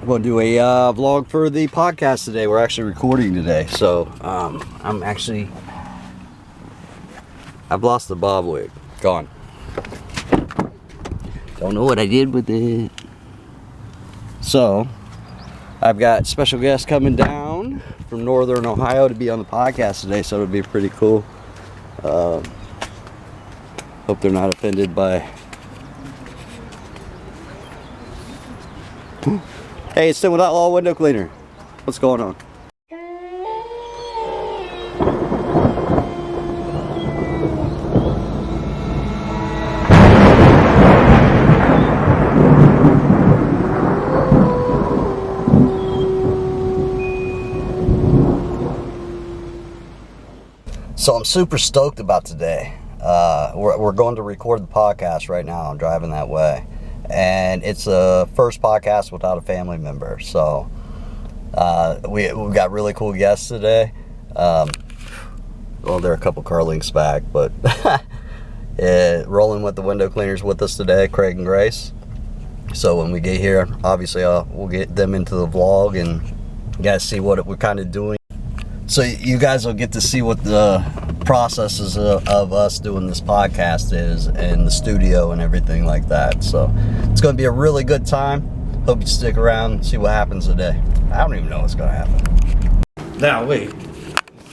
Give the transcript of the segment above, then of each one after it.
We'll do a vlog for the podcast today. We're actually recording today, so I've lost the bob wig. Gone. Don't know what I did with it. So, I've got special guests coming down from Northern Ohio to be on the podcast today, so it'll be pretty cool. Hope they're not offended by... Hey, it's Tim with Outlaw Window Cleaner. What's going on? So I'm super stoked about today. We're going to record the podcast right now. I'm driving that way. And it's the first podcast without a family member. So we've got really cool guests today. Well, there are a couple car links back, but rolling with the window cleaners with us today, Craig and Grace. So when we get here, obviously we'll get them into the vlog and you guys see what we're kind of doing. So you guys will get to see what the processes of us doing this podcast is in the studio and everything like that. So it's going to be a really good time. Hope you stick around and see what happens today. I don't even know what's going to happen. Now, wait.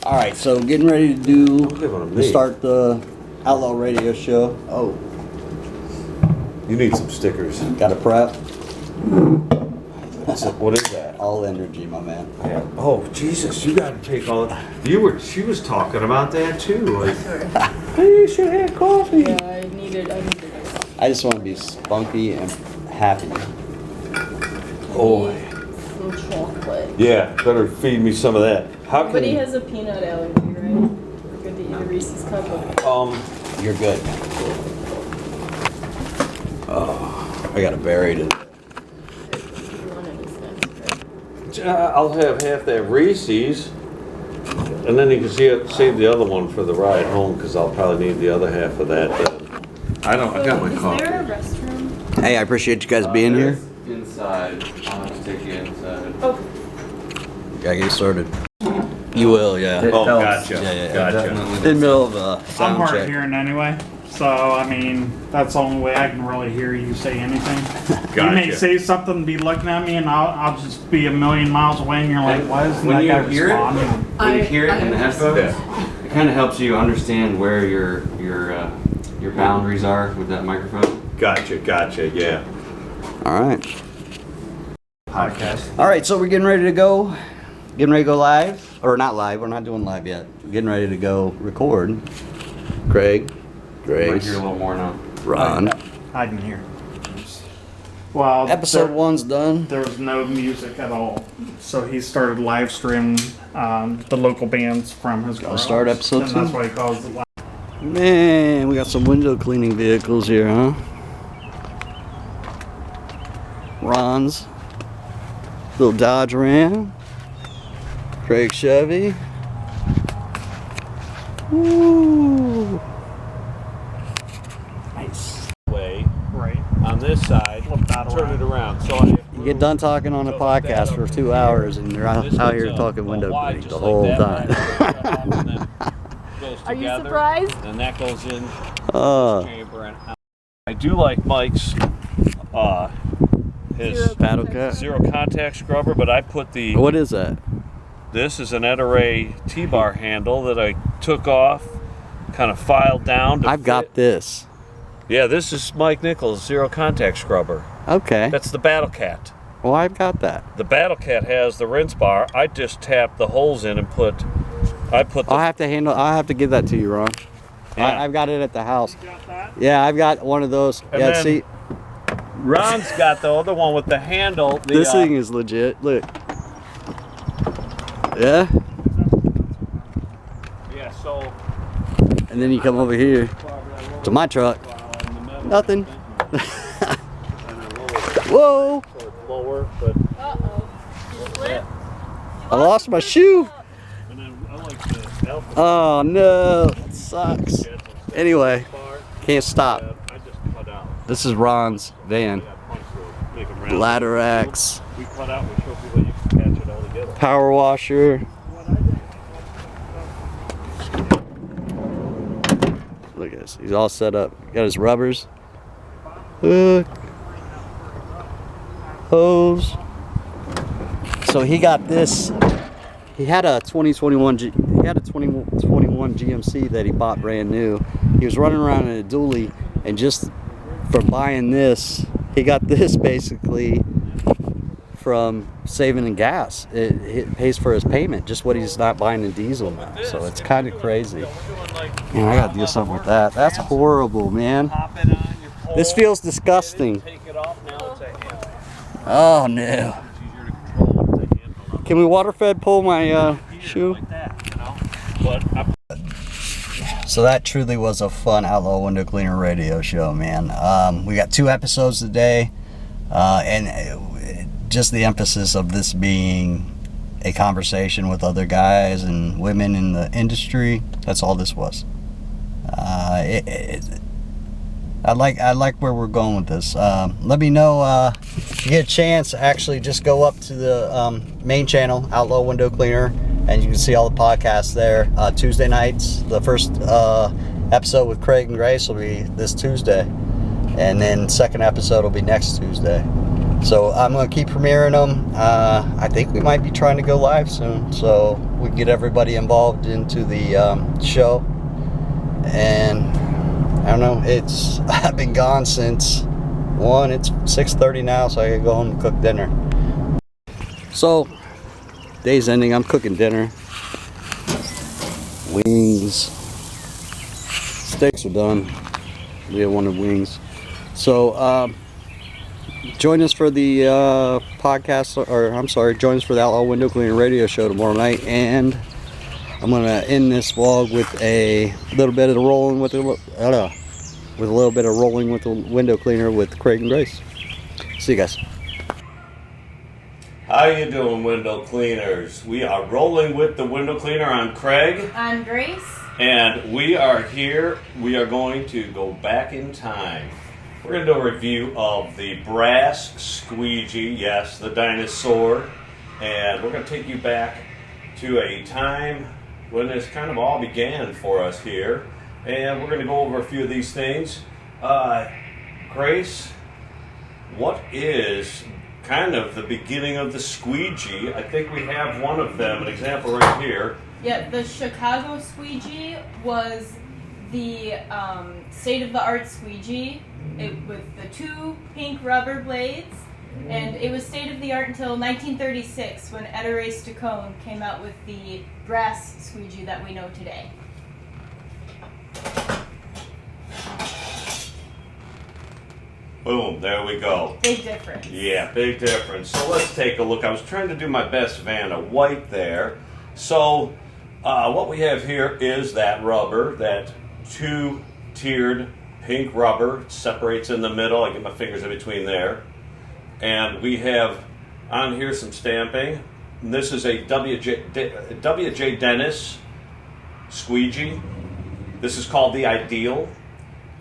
All right, so getting ready to start the Outlaw Radio show. Oh. You need some stickers. Got to prep. What is that? All energy, my man. Yeah. Oh, Jesus, you got to take all... She was talking about that, too. Like, hey, you should have coffee. Yeah, I needed it. I just want to be spunky and happy. Oh. Some chocolate. Yeah, better feed me some of that. Nobody has a peanut allergy, right? We're good to eat a Reese's cup of... You're good. Oh, I got a berry to... I'll have half that Reese's, and then you can save the other one for the ride home, because I'll probably need the other half of that. I got my coffee. Is there a restroom? Hey, I appreciate you guys being here. Inside. I'll have to take you inside. Oh. Gotta get started. You will, yeah. Oh, gotcha. Yeah. Gotcha. In the middle of a I'm sound hard check. of hearing anyway, so I mean that's the only way I can really hear you say anything. You may Gotcha. say something and be looking at me, and I'll just be a million miles away, and you're like, "Why isn't that guy responding?" When you hear it in the headphones, Yeah. it kind of helps you understand where your boundaries are with that microphone. Gotcha, yeah. All right. Podcast. All right, so we're getting ready to go. Getting ready to go live. Or not live. We're not doing live yet. Getting ready to go record. Craig, You might Grace, hear a little more now. Ron. I can hear. Well, Episode 1's done. there was no music at all, so he started live streaming the local bands from his garage. Start episode and 2? that's why he calls it live. Man, we got some window cleaning vehicles here, huh? Ron's little Dodge Ram. Craig Chevy. Woo. Nice. Way Right. on this side, Flip that turn around. it around. So I have You get done talking on a podcast for 2 hours and you're out here talking window cleaning the whole time. Are you surprised? And that goes in Oh, chamber and out. I do like Mike's his Battle Cat. zero contact scrubber, but I put the What is that? this is an Etaray T-bar handle that I took off, kind of filed down to I've got fit. this. Yeah, this is Mike Nichols zero contact scrubber. Okay. That's the Battle Cat. Well, I've got that. The Battle Cat has the rinse bar. I just tapped the holes in and put the I'll have to give that to you, Ron. Yeah. I've got it at the house. You got that? Yeah, I've got one of those. And Yeah, then- see, Ron's got the other one with the handle. this thing is legit. Look. Yeah? Yeah, so And then you come over here to my truck. Nothing. Whoa! So it's lower, but Uh-oh. You slipped? I lost my shoe. and then I like the Alpha Oh no, that sucks. Anyway, bar. can't stop. I just cut out. This is Ron's van. Yeah, punch through, make 'em round. Ladder axe. we cut out, we show people you can patch it all together. Power washer. Look at this. He's all set up. Got his rubbers. Hook. Hose. So he got this. He had a 2021 GMC that he bought brand new. He was running around in a dually, and just from buying this, he got this basically from saving in gas. It pays for his payment, just what he's not buying in diesel now. So it's kind of crazy. Man, I gotta do something with that. That's horrible, man. This feels disgusting. Oh no. Can we water fed pull my shoe? So that truly was a fun Outlaw Window Cleaner radio show, man. We got 2 episodes today, and just the emphasis of this being a conversation with other guys and women in the industry. That's all this was. I like where we're going with this. Let me know if you get a chance. Actually, just go up to the main channel, Outlaw Window Cleaner, and you can see all the podcasts there. Tuesday nights, the first episode with Craig and Grace will be this Tuesday, and then second episode will be next Tuesday. So I'm going to keep premiering them. I think we might be trying to go live soon, so we can get everybody involved into the show. And I don't know, I've been gone since 1. It's 6:30 now, so I gotta go home and cook dinner. So, day's ending, I'm cooking dinner. Wings. Steaks are done. Leah wanted wings. So, join us for the join us for the Outlaw Window Cleaner radio show tomorrow night, and I'm gonna end this vlog with a little bit of rolling with the window cleaner with Craig and Grace. See you guys. How you doing, window cleaners? We are rolling with the window cleaner. I'm Craig. I'm Grace. And we are here. We are going to go back in time. We're going to do a review of the brass squeegee, yes, the dinosaur. And we're going to take you back to a time when this kind of all began for us here. And we're going to go over a few of these things. Grace, what is kind of the beginning of the squeegee? I think we have one of them, an example right here. Yeah, the Chicago squeegee was the state-of-the-art squeegee with the 2 pink rubber blades. And it was state-of-the-art until 1936 when Ettore Stacone came out with the brass squeegee that we know today. Boom, there we go. Big difference. Yeah, big difference. So let's take a look. I was trying to do my best Vanna White there. So what we have here is that rubber, that 2-tiered pink rubber. It separates in the middle. I get my fingers in between there. And we have on here some stamping. And this is a W.J. Dennis squeegee. This is called the Ideal.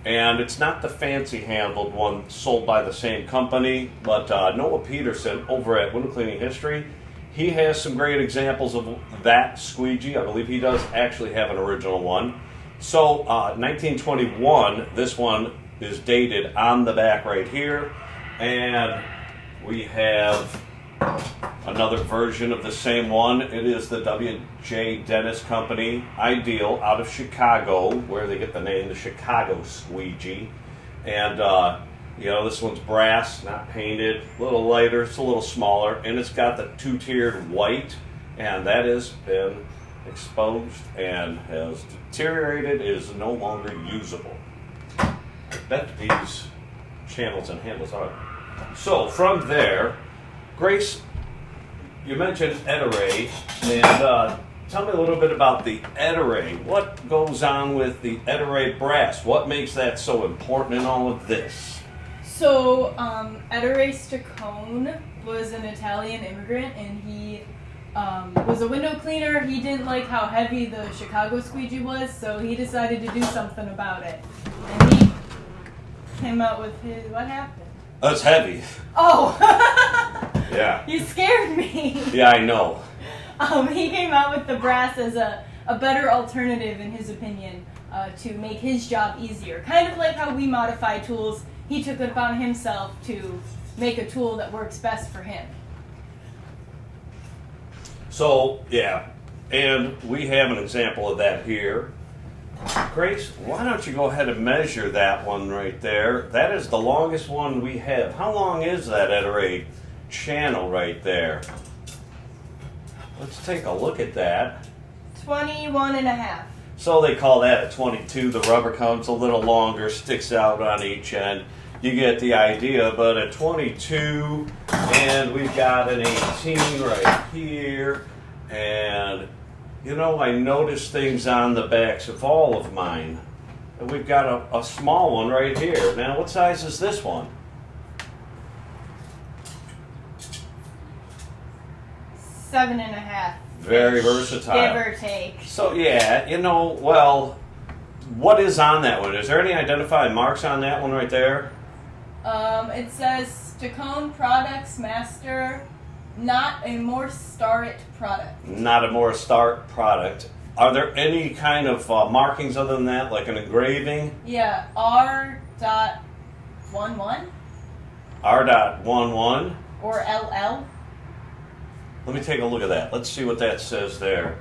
And it's not the fancy handled one sold by the same company, but Noah Peterson over at Window Cleaning History, he has some great examples of that squeegee. I believe he does actually have an original one. So 1921, this one is dated on the back right here. And we have another version of the same one. It is the W.J. Dennis Company Ideal out of Chicago, where they get the name the Chicago Squeegee. And, this one's brass, not painted, a little lighter, it's a little smaller, and it's got the 2-tiered white, and that has been exposed and has deteriorated, is no longer usable. I bet these channels and handles are. So, from there, Grace, you mentioned Ettore, and tell me a little bit about the Ettore. What goes on with the Ettore brass? What makes that so important in all of this? So, Ettore Stacone was an Italian immigrant, and he was a window cleaner. He didn't like how heavy the Chicago squeegee was, so he decided to do something about it. And he came out with his... What happened? That's heavy. Oh! Yeah. You scared me. Yeah, I know. He came out with the brass as a better alternative, in his opinion, to make his job easier. Kind of like how we modify tools, he took it upon himself to make a tool that works best for him. So, yeah, and we have an example of that here. Grace, why don't you go ahead and measure that one right there? That is the longest one we have. How long is that at a channel right there? Let's take a look at that. 21 and a half. So they call that a 22. The rubber comes a little longer, sticks out on each end. You get the idea, but a 22, and we've got an 18 right here, and you know, I noticed things on the backs of all of mine. And we've got a small one right here. Now, what size is this one? 7.5. Very versatile. Give or take. So, yeah, you know, well, what is on that one? Is there any identified marks on that one right there? It says Stacone Products Master, not a more Starret product. Not a more start product. Are there any kind of markings other than that, like an engraving? Yeah, R.11 R.11. or LL. Let me take a look at that. Let's see what that says there.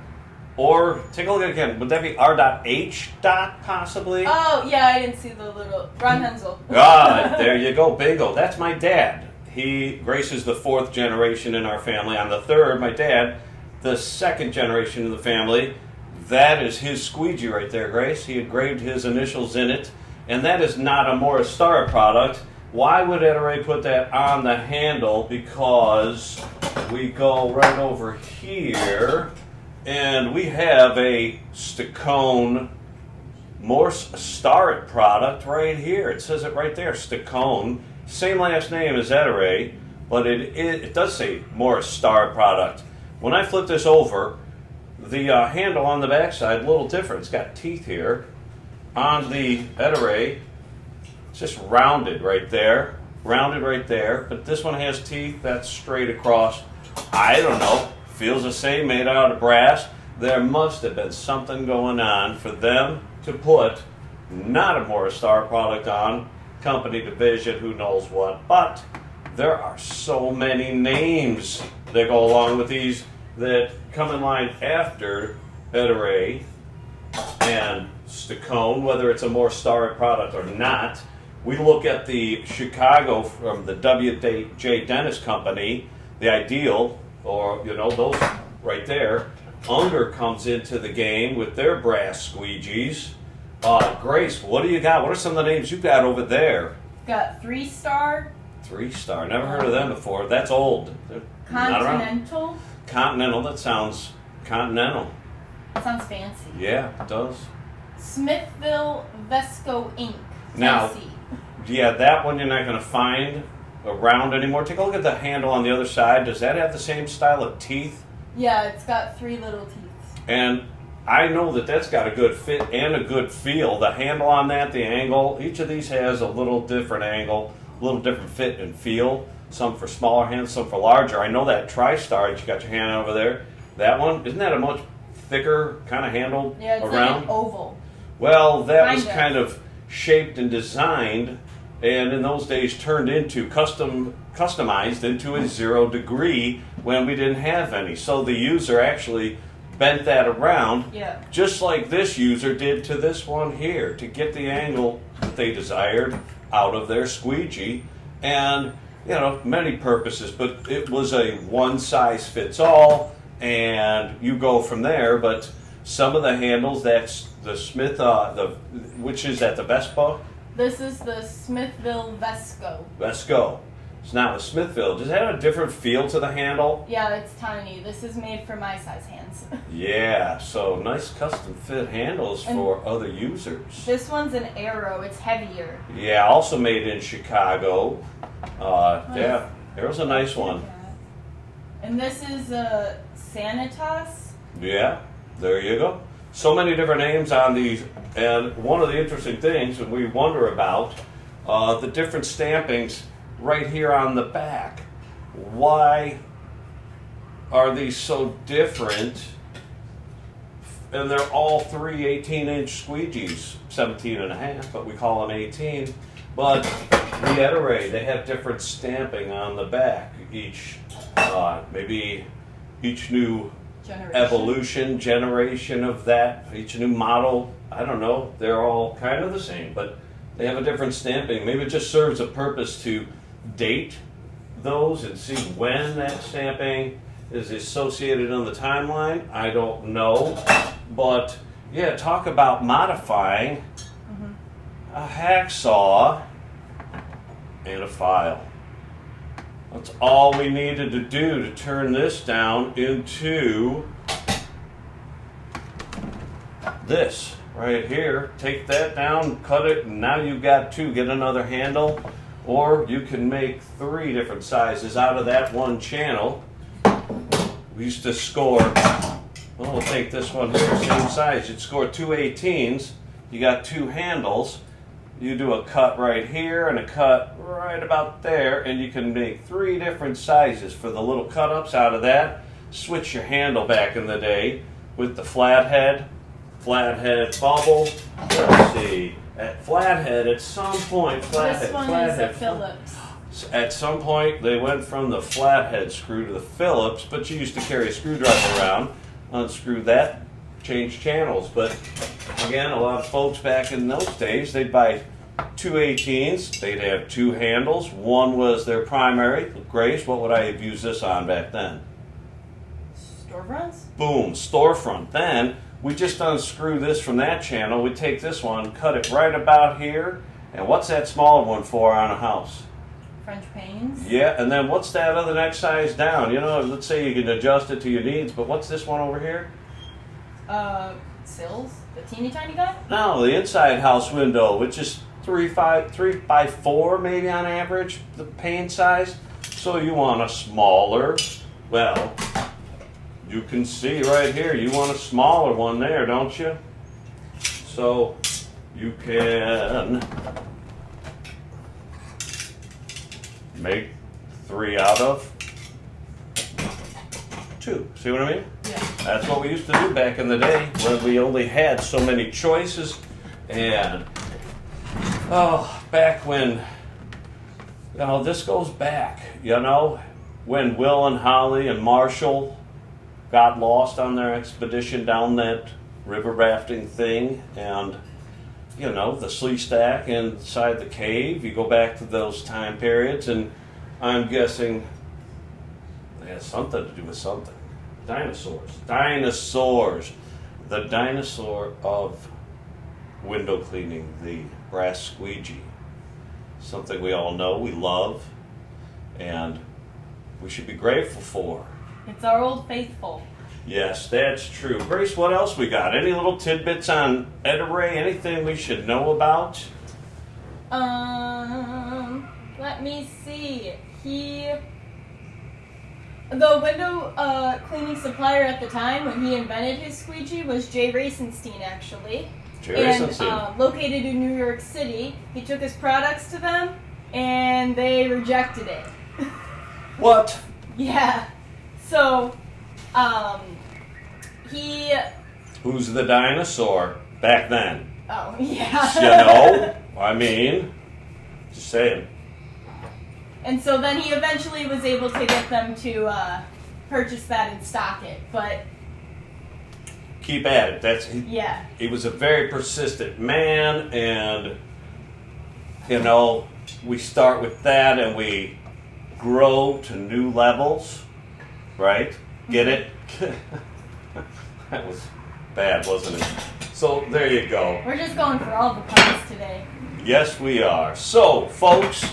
Or, take a look at it again. Would that be R.H. possibly? Oh, yeah, I didn't see the little Ron Hendzel. Ah, there you go. Bingo. That's my dad. Grace is the 4th generation in our family. I'm the 3rd. My dad, the 2nd generation in the family. That is his squeegee right there, Grace. He engraved his initials in it. And that is not a Morris Star product. Why would Ed put that on the handle? Because we go right over here, and we have a Stacone Morse Starret product right here. It says it right there, Stacone. Same last name as Ed, but it does say Morse Star product. When I flip this over, the handle on the backside, a little different. It's got teeth here. On the Ed, it's just rounded right there. Rounded right there. But this one has teeth. That's straight across. I don't know. Feels the same, made out of brass. There must have been something going on for them to put not a Morris Star product on. Company division, who knows what. But there are so many names that go along with these that come in line after Ed and Stacone, whether it's a Morris Star product or not. We look at the Chicago from the W.J. Dennis Company, the Ideal, or, you know, those right there. Unger comes into the game with their brass squeegees. Grace, what do you got? What are some of the names you got over there? Got 3-star. 3-star. Never heard of them before. That's old. They're not around. Continental. Continental. That sounds continental. Sounds fancy. Yeah, it does. Smithville Vesco Inc. Now, Tennessee. yeah, that one you're not going to find around anymore. Take a look at the handle on the other side. Does that have the same style of teeth? Yeah, it's got 3 little teeth. And I know that that's got a good fit and a good feel. The handle on that, the angle, each of these has a little different angle, a little different fit and feel. Some for smaller hands, some for larger. I know that TriStar that you got your hand over there, that one, isn't that a much thicker kind of handle Yeah, it's around? like an oval. Well, that was Kind of. kind of shaped and designed, and in those days turned into customized into a 0 degree when we didn't have any. So the user actually bent that around, Yeah. just like this user did to this one here, to get the angle that they desired out of their squeegee, and you know, many purposes. But it was a one size fits all, and you go from there. But some of the handles, that's the Smith, which is at the Vespa. This is the Smithville Vesco. Vesco. It's not the Smithville. Does that have a different feel to the handle? Yeah, it's tiny. This is made for my size hands. Yeah, so nice custom fit handles for other users. This one's an Arrow. It's heavier. Yeah, also made in Chicago. Yeah, Arrow's a nice one. And this is a Sanitas. Yeah, there you go. So many different names on these, and one of the interesting things that we wonder about, the different stampings right here on the back. why are these so different? And they're all three 18-inch squeegees, 17 and a half, but we call them 18. But the Ettore, they have different stamping on the back. Maybe each new generation of that, each new model, I don't know, they're all kind of the same, but they have a different stamping. Maybe it just serves a purpose to date those and see when that stamping is associated on the timeline. I don't know. But yeah, talk about modifying a hacksaw and a file. That's all we needed to do to turn this down into this right here. Take that down, cut it, and now you've got two. Get another handle, or you can make 3 different sizes out of that one channel. We used to score, well, we'll take this one here, same size. You'd score 2 18s. You got 2 handles. You do a cut right here and a cut right about there, and you can make 3 different sizes for the little cut-ups out of that. Switch your handle back in the day with the flathead bubble. Let's see. At flathead, at some point, This one is a Phillips. At some point, they went from the flathead screw to the Phillips, but you used to carry a screwdriver around, unscrew that, change channels. But again, a lot of folks back in those days, they'd buy 2 18s, they'd have 2 handles. One was their primary. Grace, what would I have used this on back then? Storefronts? Boom, storefront. Then we just unscrew this from that channel. We take this one, cut it right about here. And what's that smaller one for on a house? French panes? Yeah, and then what's that other next size down? You know, let's say you can adjust it to your needs, but what's this one over here? Sills? The teeny tiny guy? No, the inside house window, which is 3 by 4 maybe on average, the pane size. So you want a smaller, well, you can see right here, you want a smaller one there, don't you? So you can make 3 out of 2. See what I mean? Yeah. That's what we used to do back in the day when we only had so many choices. And back when, this goes back, when Will and Holly and Marshall got lost on their expedition down that river rafting thing, and the slee stack inside the cave. You go back to those time periods, and I'm guessing it has something to do with something. Dinosaurs. The dinosaur of window cleaning, the brass squeegee. Something we all know, we love, and we should be grateful for. It's our old faithful. Yes, that's true. Grace, what else we got? Any little tidbits on Ettore? Anything we should know about? Let me see. The window cleaning supplier at the time when he invented his squeegee was Jay Racenstein, actually. And located in New York City. He took his products to them, and they rejected it. What? Yeah. So, he... Who's the dinosaur back then? Oh, yeah. I mean, just saying. And so then he eventually was able to get them to purchase that and stock it, but... Keep at it. Yeah. He was a very persistent man, and, we start with that and we grow to new levels, right? Get it? That was bad, wasn't it? So there you go. We're just going for all the puns today. Yes, we are. So, folks,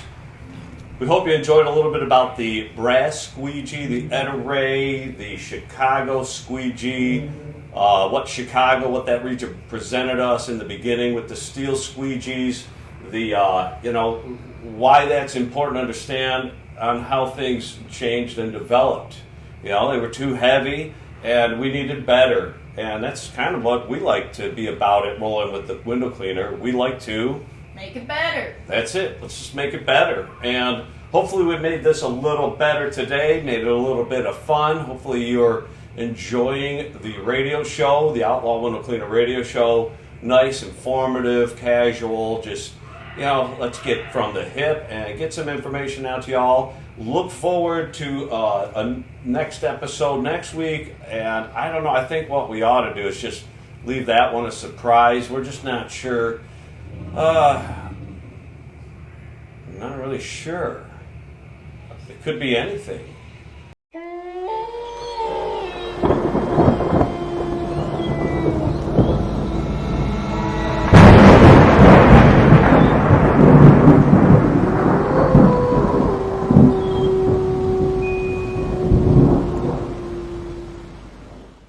we hope you enjoyed a little bit about the brass squeegee, the Ettore, the Chicago squeegee, what that region presented us in the beginning with the steel squeegees, the, why that's important to understand on how things changed and developed. They were too heavy, and we needed better. And that's kind of what we like to be about at Rolling with the Window Cleaner. We like to... Make it better. That's it. Let's just make it better. And hopefully we made this a little better today, made it a little bit of fun. Hopefully you're enjoying the radio show, the Outlaw Window Cleaner radio show. Nice, informative, casual, just, let's get from the hip and get some information out to y'all. Look forward to a next episode next week, and I don't know, I think what we ought to do is just leave that one a surprise. We're just not sure. I'm not really sure. It could be anything.